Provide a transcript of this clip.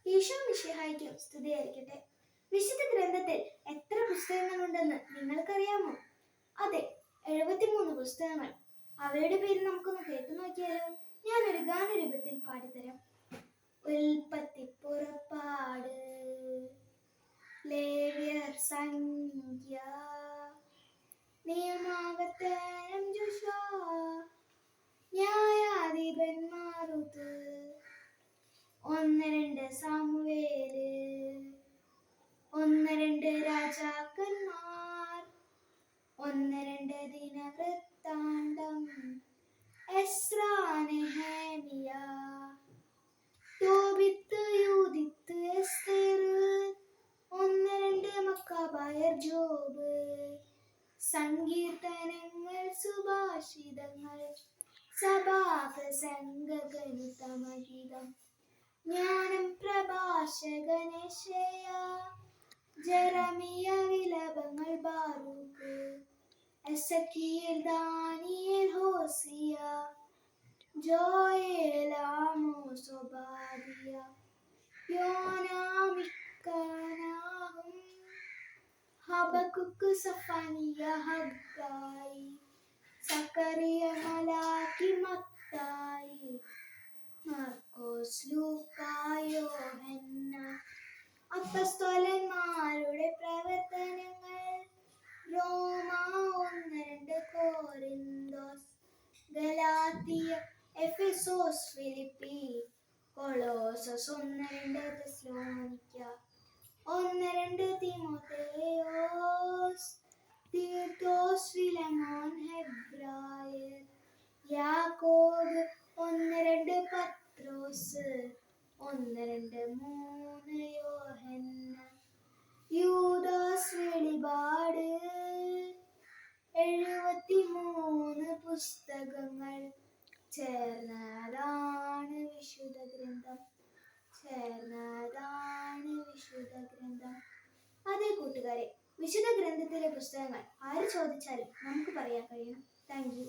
ഈശോ മിശിഹായ്ക്കും സ്തുതിയായിരിക്കട്ടെ. വിശുദ്ധ ഗ്രന്ഥത്തിൽ എത്ര പുസ്തകങ്ങളുണ്ടെന്ന് നിങ്ങൾക്കറിയാമോ? അതെ, 73 പുസ്തകങ്ങൾ. അവയുടെ പേര് നമുക്കൊന്ന് കേട്ടു നോക്കിയാലോ? ഞാനൊരു ഗാനരൂപത്തിൽ പാടിത്തരാം. ഉൽപ്പത്തി, പുറപ്പാട്, ലേവ്യർ, സംഖ്യ, നിയമാവർത്തനം, ജോഷുവ, ന്യായാധിപന്മാർ, റുത്ത്, 1-2 സാമുവേല്, 1-2 രാജാക്കന്മാർ, 1-2 ദിനവൃത്താന്തം, Ezra, Nehemiah, Tobit, Judith, Esther, 1-2 മക്കാബയർ, ജോബ്, സങ്കീർത്തനങ്ങൾ, സുഭാഷിതങ്ങൾ, സഭാപ്രസംഗഗീതം, ജ്ഞാനം, പ്രഭാഷകൻ, യെശയ്യാ, ജെറമിയ, വിലാപങ്ങൾ, Baruch, Ezekiel, Daniel, Hosea, Joel, Amos, Obadiah, യോനാ, Micah, Nahum, Habakkuk, Zephaniah, Haggai, Zechariah, Malachi, മത്തായി, മർക്കോസ്, ലൂക്കാ, യോഹന്നാൻ. അപ്പസ്തോലന്മാരുടെ പ്രവർത്തനങ്ങൾ, റോമ, 1-2 കോരിന്തോസ്, ഗലാത്തിയ, എഫെസോസ്, ഫിലിപ്പി, കൊളോസസ്, 1-2 തെസ്സലോനിക്ക, 1-2 തിമോഥെയോസ്, തീത്തോസ്, ഫിലെമോൻ, ഹെബ്രായർ, യാക്കോബ്, 1-2 പത്രോസ്, 1-2-3 യോഹന്നാൻ, യൂദാസ്, വെളിപാട്. 73 പുസ്തകങ്ങൾ ചേർന്നതാണ് വിശുദ്ധ ഗ്രന്ഥം. അതേ കൂട്ടുകാരെ, വിശുദ്ധ ഗ്രന്ഥത്തിലെ പുസ്തകങ്ങൾ ആര് ചോദിച്ചാലും നമുക്ക് പറയാൻ കഴിയണം. Thank you.